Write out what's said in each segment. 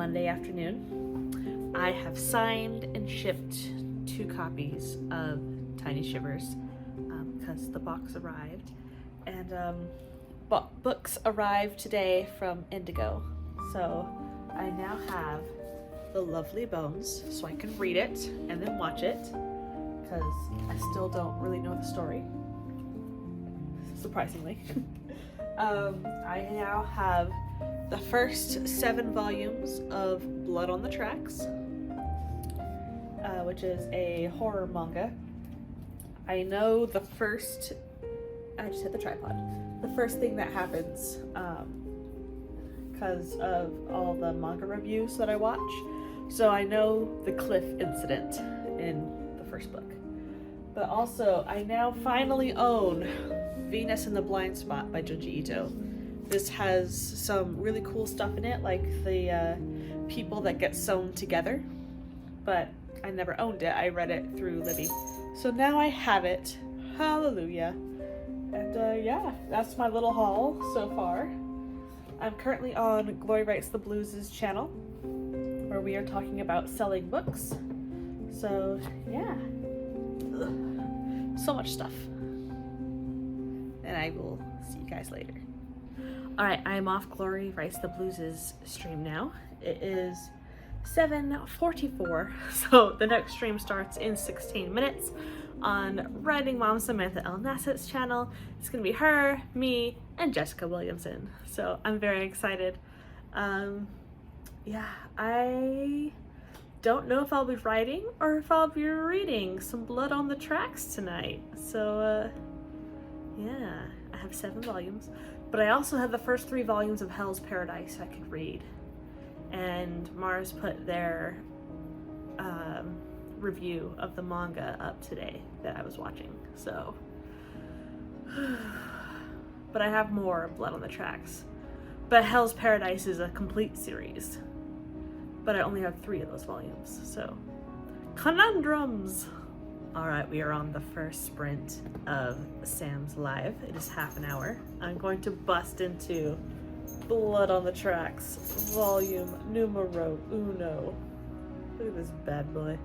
Monday afternoon. I have signed and shipped 2 copies of Tiny Shivers because the box arrived, and books arrived today from Indigo. So I now have The Lovely Bones, so I can read it and then watch it because I still don't really know the story, surprisingly. I now have the first 7 volumes of Blood on the Tracks, which is a horror manga. I know the first, I just hit the tripod, the first thing that happens because of all the manga reviews that I watch. So I know the cliff incident in the first book. But also, I now finally own Venus in the Blind Spot by Junji Ito. This has some really cool stuff in it, like the people that get sewn together. But I never owned it. I read it through Libby. So now I have it. Hallelujah. And yeah, that's my little haul so far. I'm currently on Glory Writes the Blues' channel, where we are talking about selling books. So yeah. Ugh. So much stuff. And I will see you guys later. Alright, I'm off Glory Writes the Blues' stream now. It is 7:44, so the next stream starts in 16 minutes on Writing Mom Samantha L. Nassett's channel. It's gonna be her, me, and Jessica Williamson. So I'm very excited. Yeah, I don't know if I'll be writing or if I'll be reading some Blood on the Tracks tonight. So yeah, I have 7 volumes, but I also have the first 3 volumes of Hell's Paradise I could read. And Mars put their review of the manga up today that I was watching, so. But I have more Blood on the Tracks. But Hell's Paradise is a complete series. But I only have 3 of those volumes, so. Conundrums! Alright, we are on the first sprint of Sam's Live. It is half an hour. I'm going to bust into Blood on the Tracks, volume numero 1. Look at this bad boy.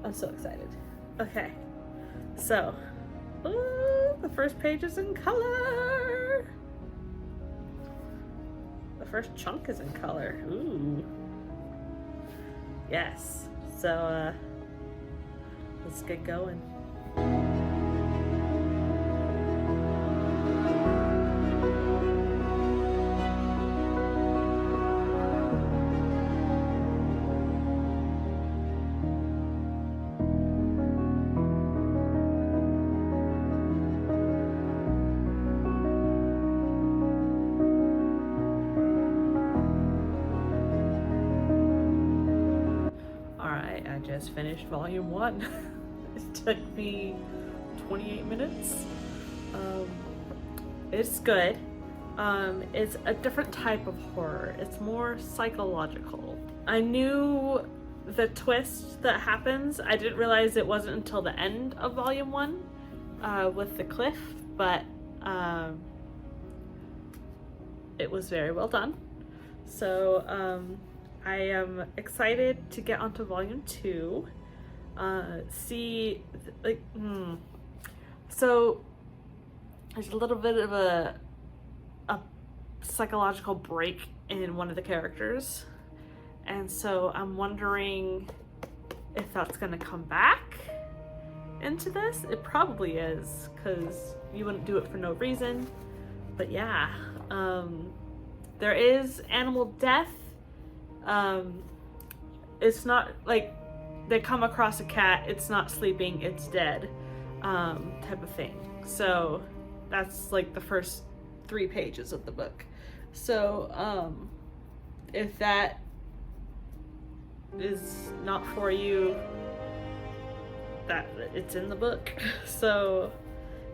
I'm so excited. Okay, so, ooh, the first page is in color. The first chunk is in color. Ooh. Yes. So, let's get going. Just finished volume 1. It took me 28 minutes. It's good. It's a different type of horror. It's more psychological. I knew the twist that happens. I didn't realize it wasn't until the end of volume 1 with the cliff, but it was very well done. So I am excited to get onto volume 2. So there's a little bit of a psychological break in one of the characters, and so I'm wondering if that's gonna come back into this. It probably is, because you wouldn't do it for no reason. But yeah, there is animal death. It's not like they come across a cat, it's not sleeping, it's dead, type of thing. So that's like the first 3 pages of the book. So if that is not for you, that it's in the book. So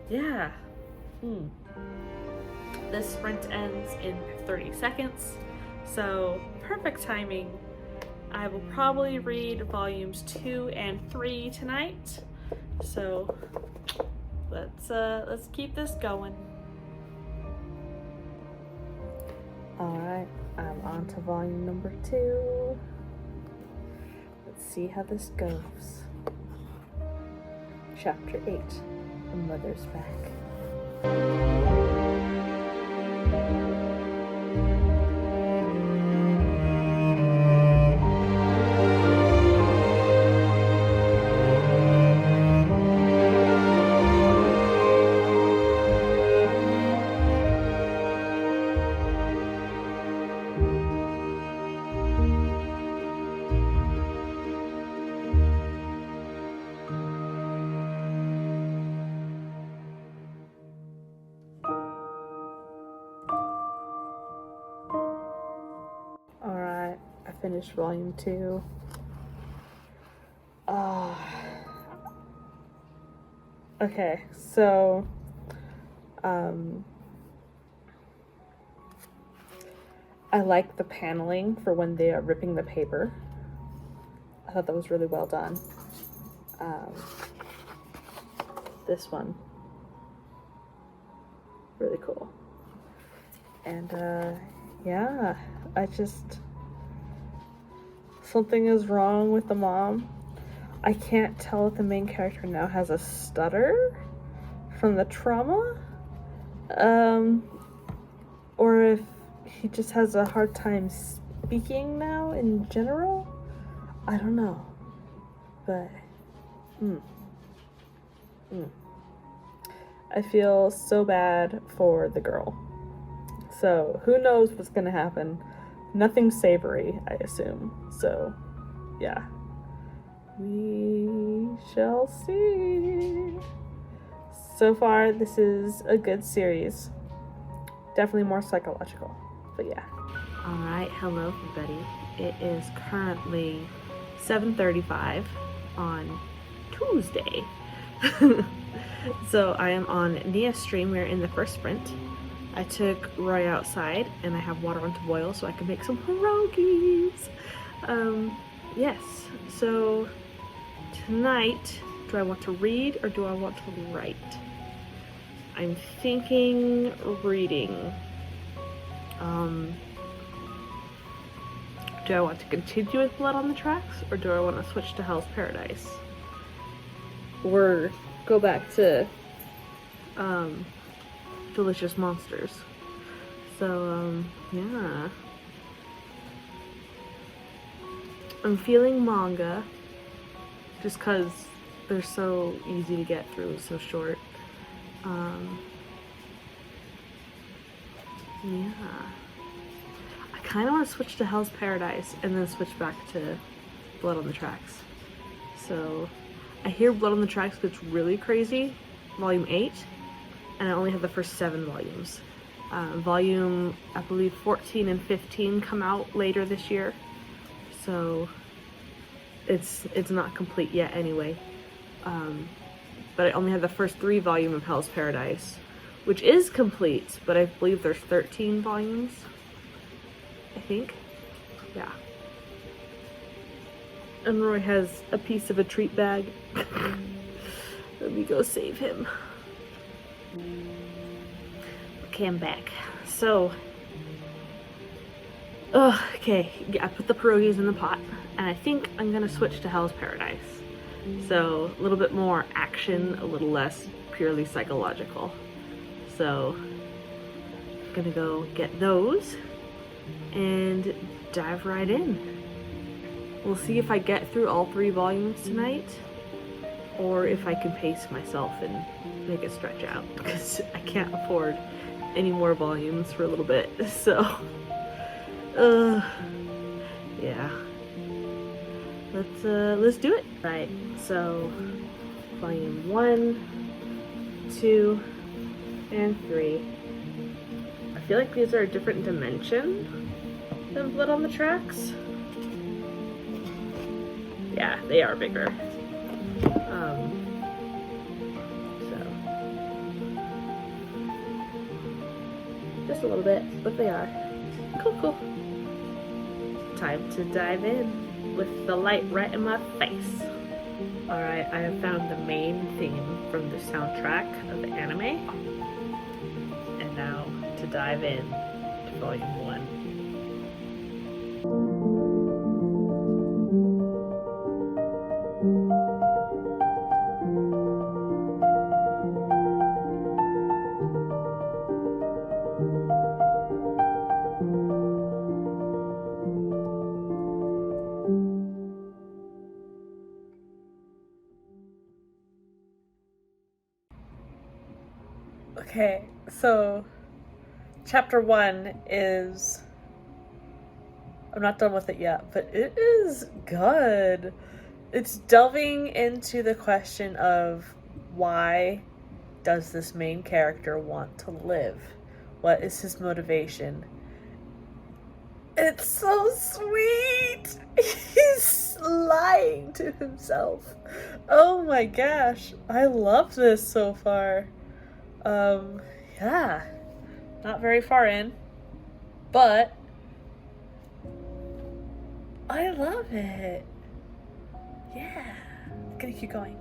yeah. This sprint ends in 30 seconds. So perfect timing. I will probably read volumes 2 and 3 tonight. So let's keep this going. All right, I'm on to volume number 2. Let's see how this goes. Chapter 8, A Mother's Back. Alright, I finished volume 2. Okay, so I like the paneling for when they are ripping the paper. I thought that was really well done. This one, really cool. And yeah, something is wrong with the mom. I can't tell if the main character now has a stutter from the trauma, or if he just has a hard time speaking now in general. I don't know, but I feel so bad for the girl. So who knows what's gonna happen? Nothing savory, I assume. So yeah, we shall see. So far, this is a good series. Definitely more psychological, but yeah. All right, hello everybody. It is currently 7:35 on Tuesday. So I am on Nia's stream. We're in the first sprint. I took Roy outside and I have water on to boil so I can make some pierogies. Yes, so tonight, do I want to read or do I want to write? I'm thinking reading. Do I want to continue with Blood on the Tracks or do I want to switch to Hell's Paradise? Or go back to Delicious Monsters. So, yeah. I'm feeling manga just because they're so easy to get through, so short. Yeah. I kind of want to switch to Hell's Paradise and then switch back to Blood on the Tracks. So, I hear Blood on the Tracks gets really crazy, volume 8, and I only have the first 7 volumes. Volume, I believe 14 and 15 come out later this year, so it's not complete yet anyway. But I only have the first 3 volumes of Hell's Paradise, which is complete, but I believe there's 13 volumes, I think. Yeah. And Roy has a piece of a treat bag. Let me go save him. Okay, I'm back. So, okay, yeah, I put the pierogies in the pot, and I think I'm gonna switch to Hell's Paradise. So, a little bit more action, a little less purely psychological. So, I'm gonna go get those and dive right in. We'll see if I get through all 3 volumes tonight, or if I can pace myself and make it stretch out, because I can't afford any more volumes for a little bit, so, yeah. Let's do it. Right, so, volume 1, 2, and 3. I feel like these are a different dimension than Blood on the Tracks. Yeah, they are bigger. So just a little bit, but they are. Cool. Time to dive in with the light right in my face. Alright, I have found the main theme from the soundtrack of the anime. And now to dive in to volume 1. Okay, so chapter 1 is, I'm not done with it yet, but it is good. It's delving into the question of why does this main character want to live? What is his motivation? It's so sweet. He's lying to himself. Oh my gosh, I love this so far. Yeah, not very far in, but I love it. Yeah, gonna keep going.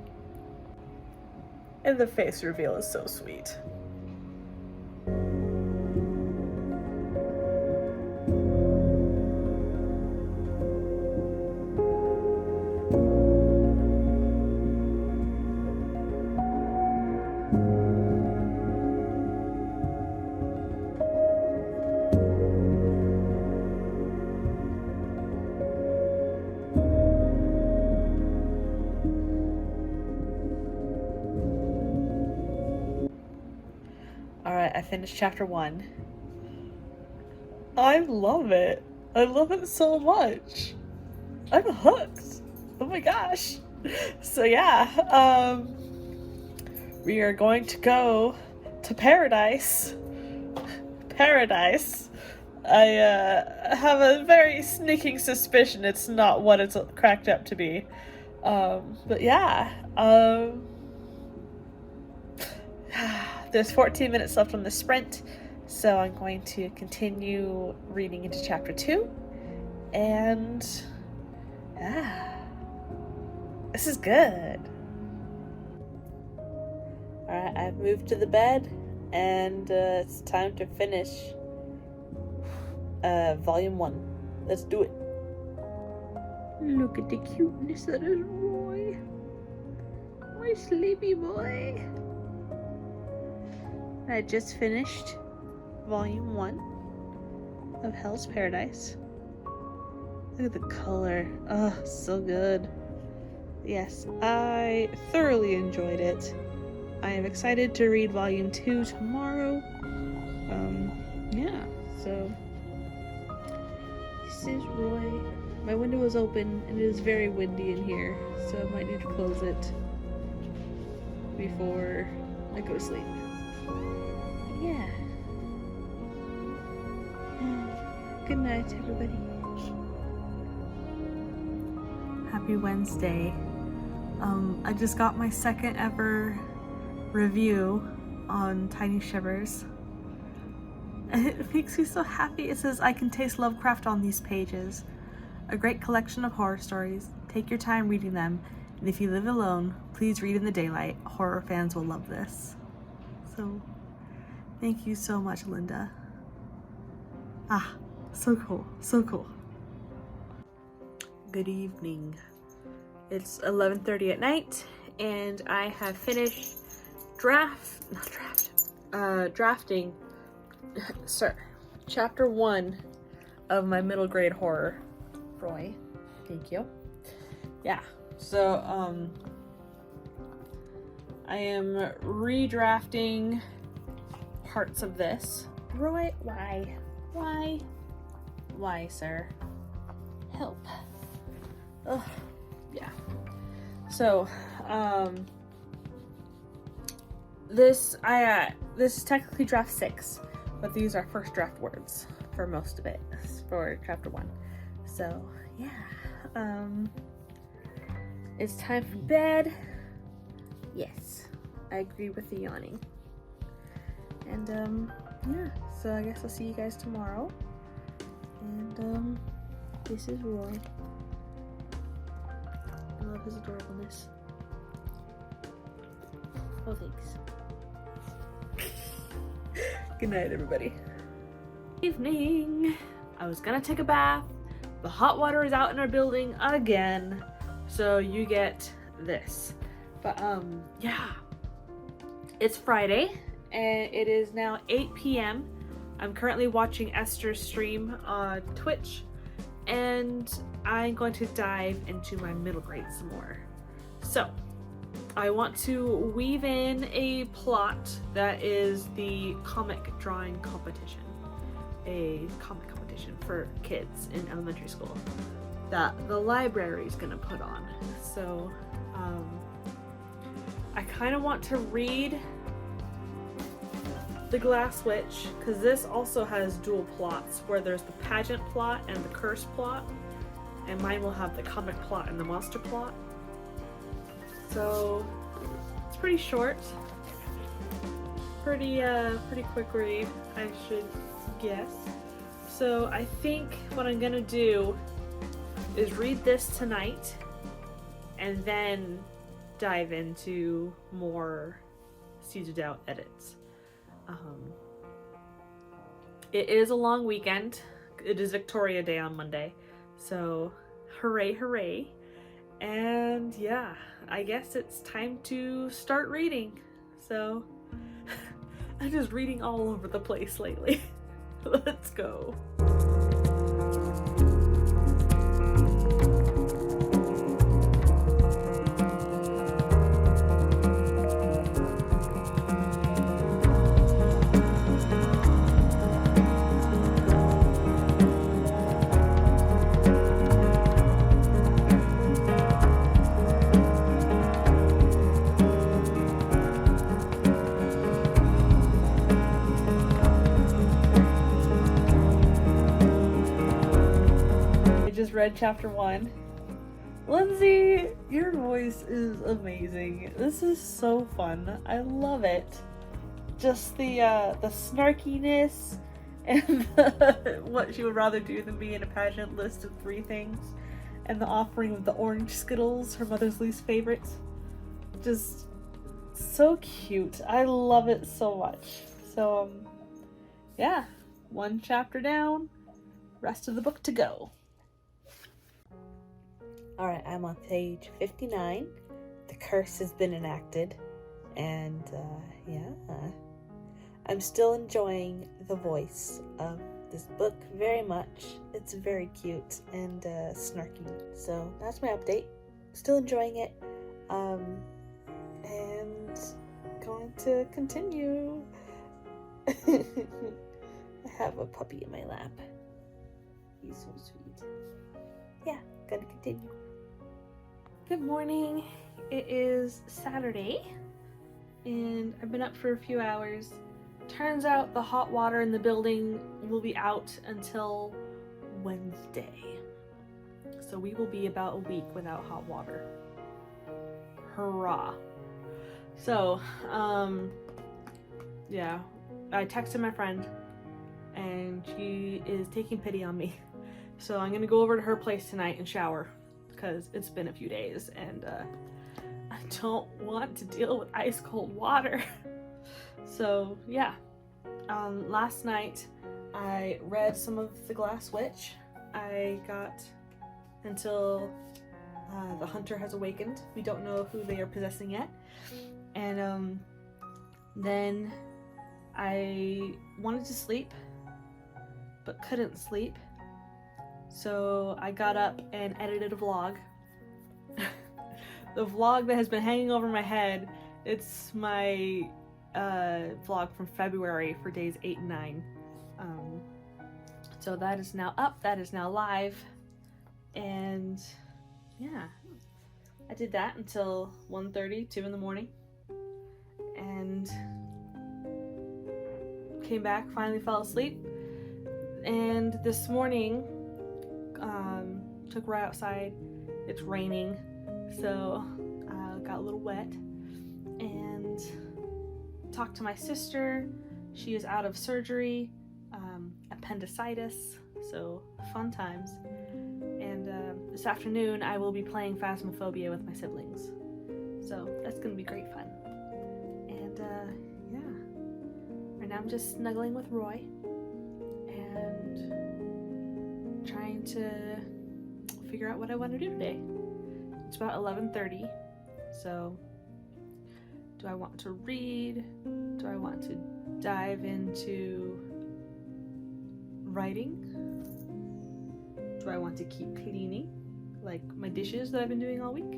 And the face reveal is so sweet. Alright, I finished chapter 1. I love it. I love it so much. I'm hooked. Oh my gosh. So yeah, we are going to go to paradise. Paradise. I have a very sneaking suspicion it's not what it's cracked up to be. But yeah, there's 14 minutes left on the sprint, so I'm going to continue reading into chapter 2, and yeah, this is good. Alright, I've moved to the bed, and it's time to finish volume 1. Let's do it. Look at the cuteness that is Roy. My sleepy boy. I just finished volume 1 of Hell's Paradise. Look at the color. Oh, so good. Yes, I thoroughly enjoyed it. I am excited to read volume 2 tomorrow. Yeah, so this is Roy. My window is open and it is very windy in here, so I might need to close it before I go to sleep. Yeah. Good night, everybody. Happy Wednesday. I just got my second ever review on Tiny Shivers. It makes me so happy. It says, I can taste Lovecraft on these pages. A great collection of horror stories. Take your time reading them, and if you live alone, please read in the daylight. Horror fans will love this. So, thank you so much, Linda. Ah, so cool, so cool. Good evening. It's 11:30 at night, and I have finished drafting chapter 1 of my middle grade horror. Roy, thank you. Yeah, so I am redrafting parts of this. Roy, why, sir? Help. Ugh, yeah. So, this is technically draft 6, but these are first draft words for most of it for chapter 1. So, yeah. It's time for bed. Yes, I agree with the yawning. And yeah, so I guess I'll see you guys tomorrow. And this is Roy. I love his adorableness. Oh, thanks. Good night, everybody. Evening. I was gonna take a bath. The hot water is out in our building again, so you get this. But yeah, it's Friday and it is now 8 p.m. I'm currently watching Esther's stream on Twitch, and I'm going to dive into my middle grade some more. So I want to weave in a plot that is the comic drawing competition. A comic competition for kids in elementary school that the library is gonna put on. So I kind of want to read The Glass Witch, because this also has dual plots where there's the pageant plot and the curse plot, and mine will have the comic plot and the monster plot. So it's pretty short, pretty quick read, I should guess. So I think what I'm gonna do is read this tonight and then dive into more Seeds of Doubt edits. It is a long weekend. It is Victoria Day on Monday, so hooray, hooray. And yeah, I guess it's time to start reading. So I'm just reading all over the place lately. Let's go. Just read chapter 1. Lindsay, your voice is amazing. This is so fun. I love it. Just the snarkiness and what she would rather do than be in a pageant list of 3 things, and the offering of the orange Skittles, her mother's least favorite. Just so cute. I love it so much. So yeah, 1 chapter down, rest of the book to go. Alright, I'm on page 59. The curse has been enacted. And, yeah. I'm still enjoying the voice of this book very much. It's very cute and snarky. So, that's my update. Still enjoying it. And going to continue. I have a puppy in my lap. He's so sweet. Yeah, gonna continue. Good morning. It is Saturday, and I've been up for a few hours. Turns out the hot water in the building will be out until Wednesday. So we will be about a week without hot water. Hurrah. So, yeah, I texted my friend, and she is taking pity on me. So I'm gonna go over to her place tonight and shower, because it's been a few days and I don't want to deal with ice cold water. So yeah, last night I read some of The Glass Witch. I got until the hunter has awakened. We don't know who they are possessing yet. And then I wanted to sleep but couldn't sleep. So I got up and edited a vlog. The vlog that has been hanging over my head, it's my vlog from February for days 8 and 9. So that is now up, that is now live. And yeah, I did that until 1:30, 2 in the morning. And came back, finally fell asleep. And this morning, took right outside. It's raining, so got a little wet, and talked to my sister. She is out of surgery, appendicitis, so fun times. And this afternoon I will be playing Phasmophobia with my siblings, so that's gonna be great fun. And yeah, right now I'm just snuggling with Roy and trying to figure out what I want to do today. It's about 11:30, so do I want to read? Do I want to dive into writing? Do I want to keep cleaning, like my dishes that I've been doing all week?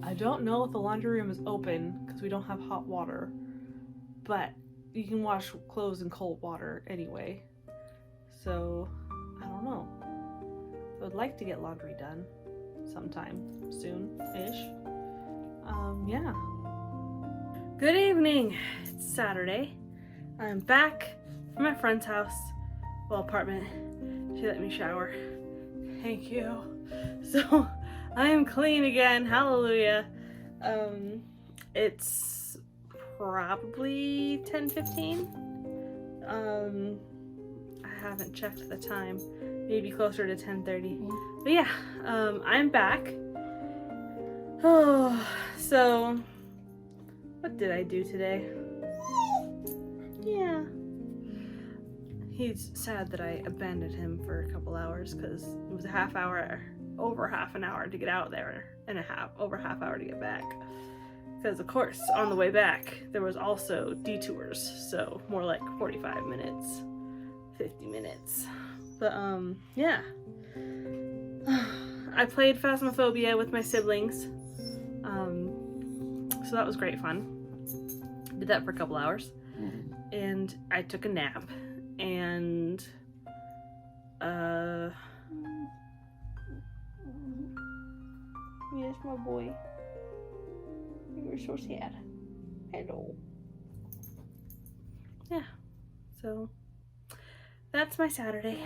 I don't know if the laundry room is open because we don't have hot water, but you can wash clothes in cold water anyway. So, I don't know. I would like to get laundry done sometime soon-ish. Yeah. Good evening. It's Saturday. I'm back from my friend's house, well, apartment. She let me shower. Thank you. So, I am clean again. Hallelujah. It's probably 10:15. I haven't checked the time. Maybe closer to 10:30. But yeah, I'm back. Oh, so what did I do today? Yeah. He's sad that I abandoned him for a couple hours because it was over half an hour to get out there and over a half hour to get back. Because of course, on the way back, there was also detours, so more like 45 minutes, 50 minutes. But yeah. I played Phasmophobia with my siblings. So that was great fun. Did that for a couple hours. And I took a nap. And yes, my boy. You were so sad. Hello. Yeah. So that's my Saturday.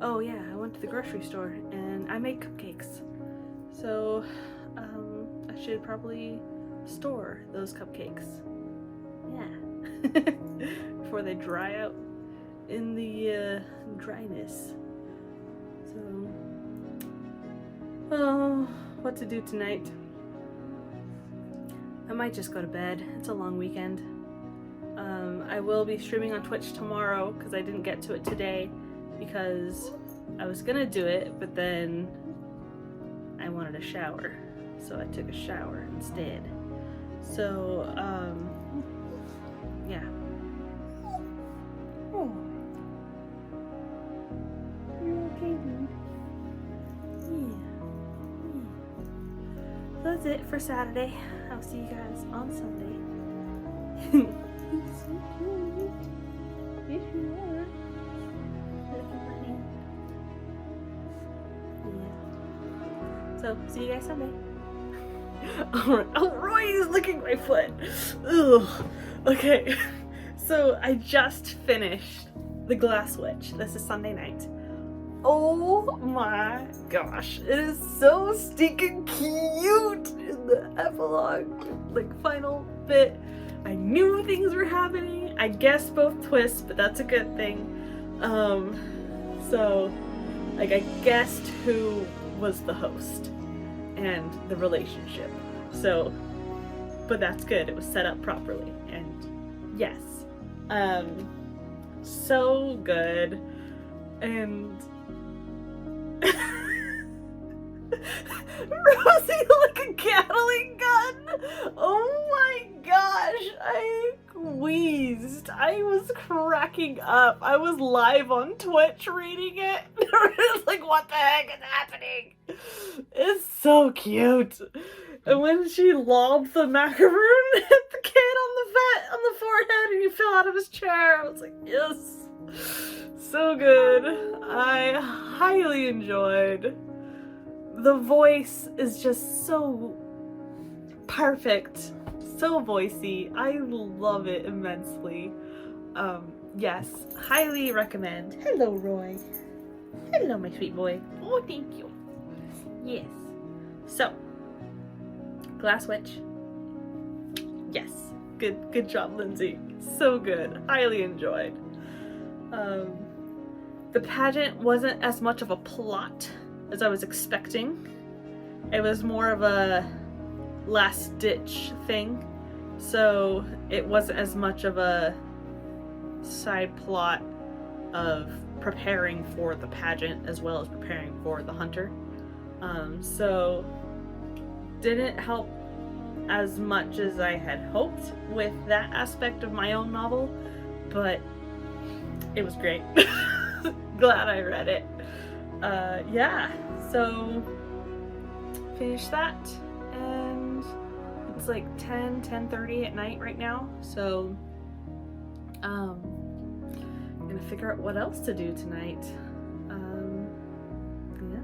Oh yeah, I went to the grocery store and I made cupcakes. So I should probably store those cupcakes. Yeah. Before they dry out in the dryness. So, oh, what to do tonight? I might just go to bed. It's a long weekend. I will be streaming on Twitch tomorrow because I didn't get to it today because I was gonna do it, but then I wanted a shower, so I took a shower instead. So, yeah. Oh. You okay, dude? Yeah. That's it for Saturday. I'll see you guys on Sunday. He's so cute. Yes, you are. Yeah. So, see you guys Sunday. Alright. Oh, Roy is licking my foot. Ugh. Okay. So, I just finished The Glass Witch. This is Sunday night. Oh my gosh. It is so stinking cute in the epilogue, like final bit. I knew things were happening. I guessed both twists, but that's a good thing. So, like, I guessed who was the host and the relationship. So, but that's good. It was set up properly. And yes, so good. And Rosie like a Gatling gun. Oh my gosh, I wheezed. I was cracking up. I was live on Twitch reading it. It's like, what the heck is happening? It's so cute. And when she lobbed the macaroon and hit the kid on the forehead and he fell out of his chair, I was like, yes. So good. I highly enjoyed. The voice is just so perfect, so voicey. I love it immensely. Yes, highly recommend. Hello, Roy. Hello, my sweet boy. Oh, thank you. Yes. So, Glass Witch. Yes. Good job, Lindsay. So good. Highly enjoyed. The pageant wasn't as much of a plot as I was expecting. It was more of a last-ditch thing, so it wasn't as much of a side plot of preparing for the pageant as well as preparing for the hunter. So didn't help as much as I had hoped with that aspect of my own novel, but it was great. Glad I read it. Yeah, so finished that, and it's like 10:30 at night right now, so I'm gonna figure out what else to do tonight. Yeah.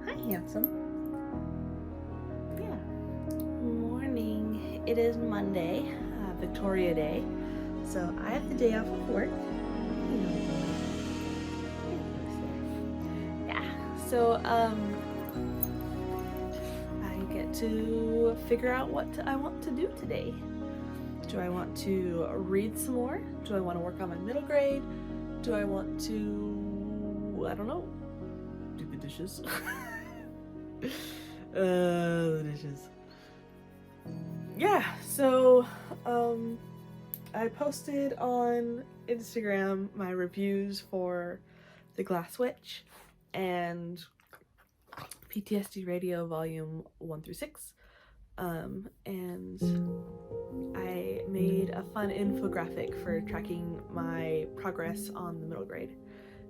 Hi, handsome. Yeah. Morning. It is Monday, Victoria Day, so I have the day off of work. So, I get to figure out what I want to do today. Do I want to read some more? Do I want to work on my middle grade? Do I want to, I don't know, do the dishes? The dishes. Yeah, so, I posted on Instagram my reviews for The Glass Witch and PTSD Radio Volume 1 through 6, and I made a fun infographic for tracking my progress on the middle grade,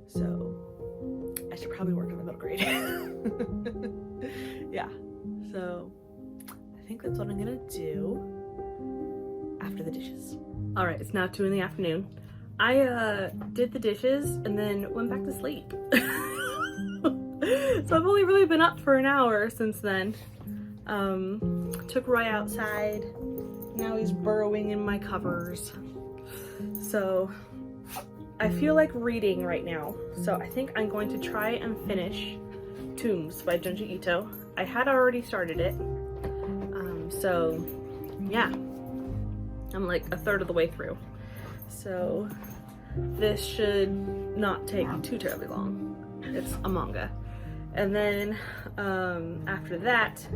so I should probably work on the middle grade. Yeah, so I think that's what I'm gonna do after the dishes. Alright, it's now 2 in the afternoon. I did the dishes and then went back to sleep. So I've only really been up for an hour since then. Took Roy outside. Now he's burrowing in my covers. So I feel like reading right now. So I think I'm going to try and finish Tombs by Junji Ito. I had already started it. So yeah, I'm like a third of the way through. So this should not take too terribly long. It's a manga. And then after that,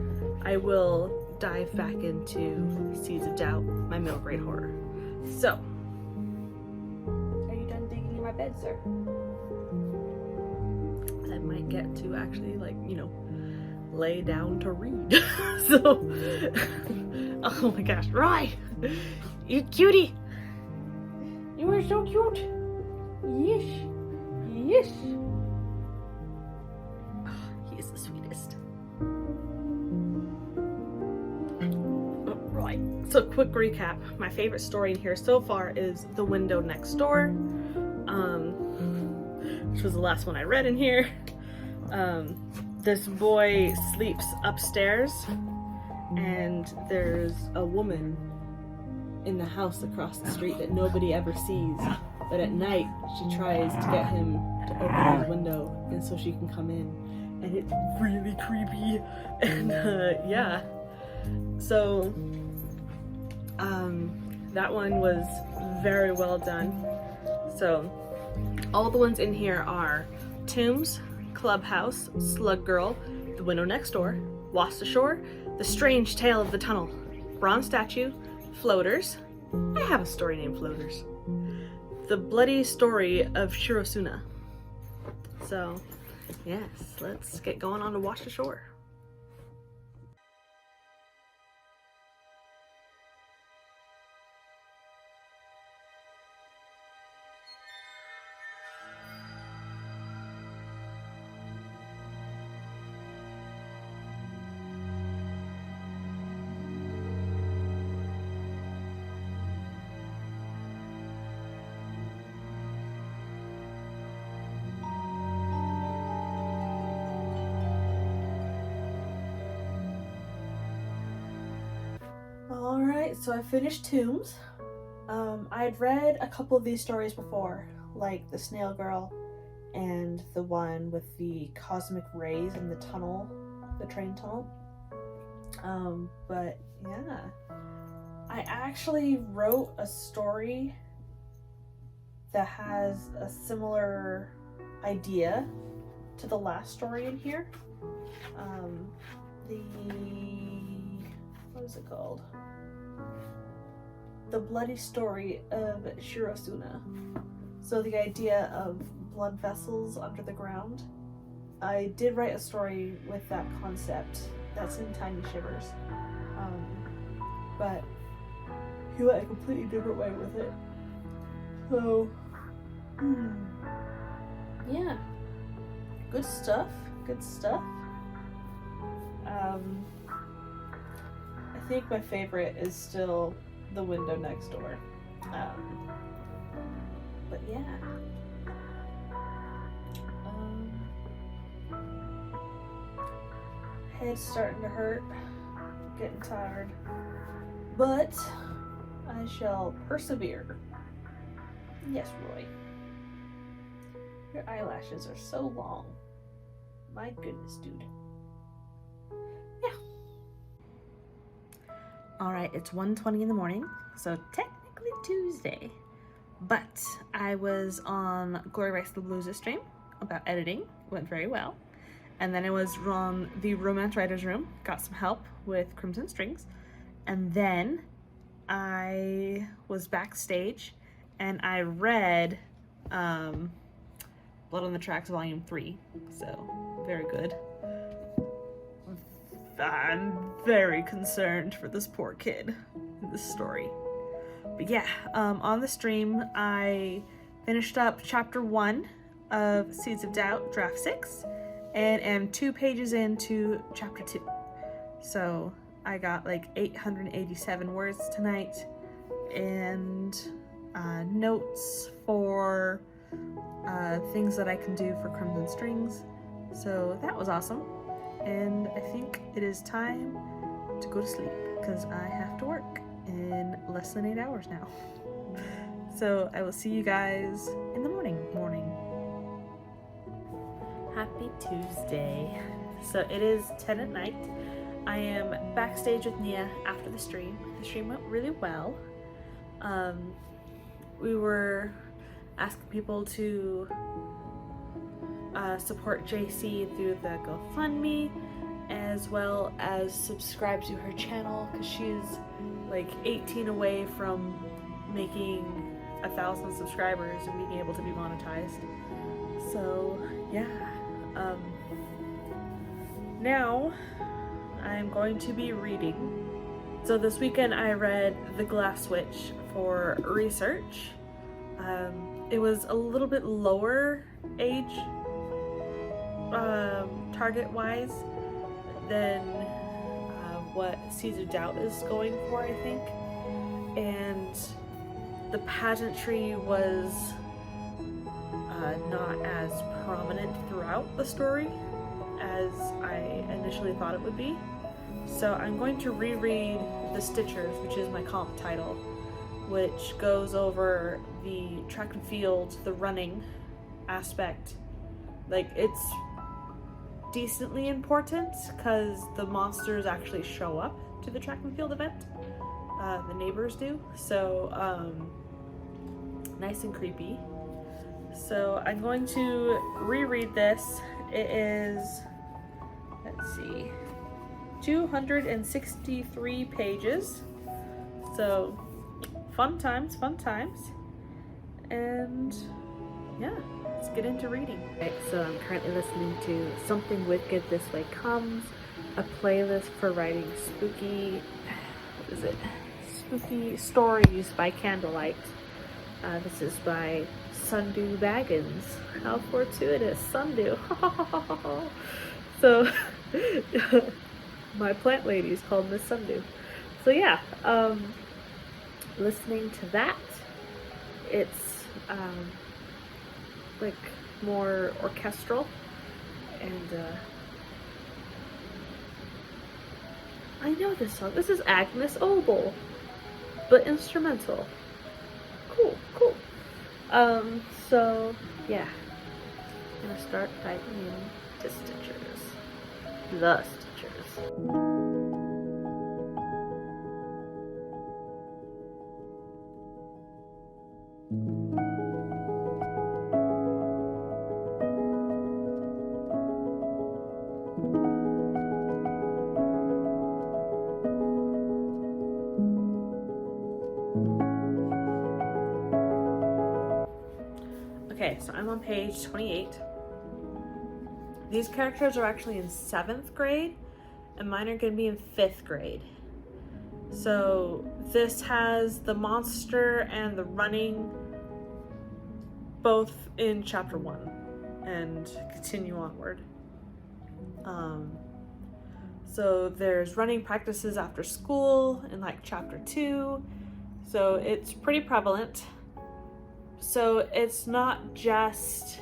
I will dive back into Seeds of Doubt, my middle grade horror. So, are you done digging in my bed, sir? I might get to actually, like, you know, lay down to read. So, oh my gosh, Roy! You cutie! You are so cute! Yes! Yes! He's the sweetest. Right. So quick recap. My favorite story in here so far is The Window Next Door, which was the last one I read in here. This boy sleeps upstairs, and there's a woman in the house across the street that nobody ever sees. But at night, she tries to get him to open his window, and so she can come in. And it's really creepy, and yeah, so that one was very well done. So all the ones in here are Tombs, Clubhouse, Slug Girl, The Window Next Door, Washed Ashore, The Strange Tale of the Tunnel, Bronze Statue, Floaters, I have a story named Floaters, The Bloody Story of Shirosuna. So yes, let's get going on to Washed Ashore. Alright, so I finished Tombs. I had read a couple of these stories before, like The Snail Girl and the one with the cosmic rays in the tunnel, the train tunnel. But yeah, I actually wrote a story that has a similar idea to the last story in here. What is it called? The Bloody Story of Shirosuna. So the idea of blood vessels under the ground. I did write a story with that concept that's in Tiny Shivers, but he went a completely different way with it. So, yeah, good stuff, good stuff. I think my favorite is still The Window Next Door. But yeah. Head's starting to hurt. Getting tired. But I shall persevere. Yes, Roy. Your eyelashes are so long. My goodness, dude. Yeah. Alright, it's 1:20 in the morning, so technically Tuesday. But I was on Glory Writes the Blues stream about editing. Went very well. And then I was on the Romance Writers Room, got some help with Crimson Strings. And then I was backstage and I read Blood on the Tracks Volume 3. So, very good. I'm very concerned for this poor kid in this story. But yeah, on the stream, I finished up chapter 1 of Seeds of Doubt, draft 6, and am 2 pages into chapter 2. So I got like 887 words tonight, and notes for things that I can do for Crimson Strings. So that was awesome. And I think it is time to go to sleep because I have to work in less than 8 hours now. So I will see you guys in the morning. Happy Tuesday. So it is 10 at night. I am backstage with Nia after the stream. The stream went really well. We were asking people to support JC through the GoFundMe, as well as subscribe to her channel because she's like 18 away from making 1,000 subscribers and being able to be monetized. So yeah, now I'm going to be reading. So this weekend I read The Glass Witch for research. It was a little bit lower age target wise than what Seeds of Doubt is going for, I think. And the pageantry was not as prominent throughout the story as I initially thought it would be. So I'm going to reread The Stitchers, which is my comp title, which goes over the track and field, the running aspect. Like, it's decently important because the monsters actually show up to the track and field event. The neighbors do. So, nice and creepy. So I'm going to reread this. It is, let's see, 263 pages. So fun times. And yeah, let's get into reading. Okay, so I'm currently listening to Something Wicked This Way Comes, a playlist for writing spooky stories by candlelight. This is by Sundew Baggins. How fortuitous, Sundew. So my plant lady is called Miss Sundew. So yeah, listening to that. It's like more orchestral, and I know this song. This is Agnes Obel, but instrumental. Cool. So yeah, I'm gonna start typing in the Stitchers. The Stitchers. Okay, so I'm on page 28. These characters are actually in 7th grade, and mine are going to be in 5th grade. So this has the monster and the running both in chapter 1 and continue onward. So there's running practices after school in like chapter 2. So it's pretty prevalent. So it's not just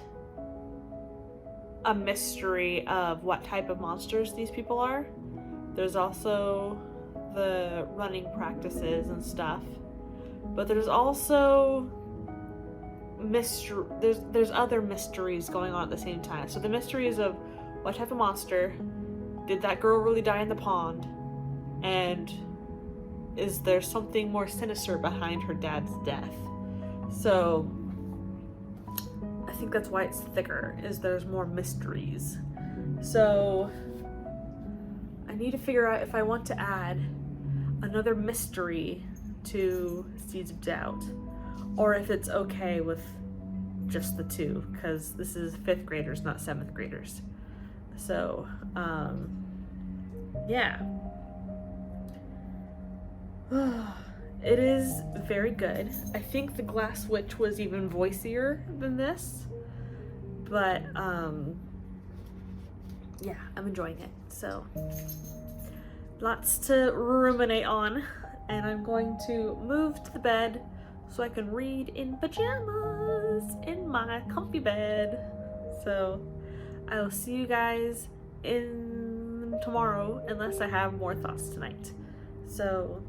a mystery of what type of monsters these people are. There's also the running practices and stuff. But there's also there's other mysteries going on at the same time. So the mysteries of what type of monster, did that girl really die in the pond, and is there something more sinister behind her dad's death? So I think that's why it's thicker, is there's more mysteries. So I need to figure out if I want to add another mystery to Seeds of Doubt, or if it's okay with just the 2, because this is 5th graders, not 7th graders. So, yeah. It is very good. I think the Glass Witch was even voicier than this, but, yeah, I'm enjoying it. So, lots to ruminate on, and I'm going to move to the bed so I can read in pajamas in my comfy bed. So I will see you guys in tomorrow, unless I have more thoughts tonight. So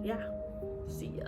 yeah, see ya.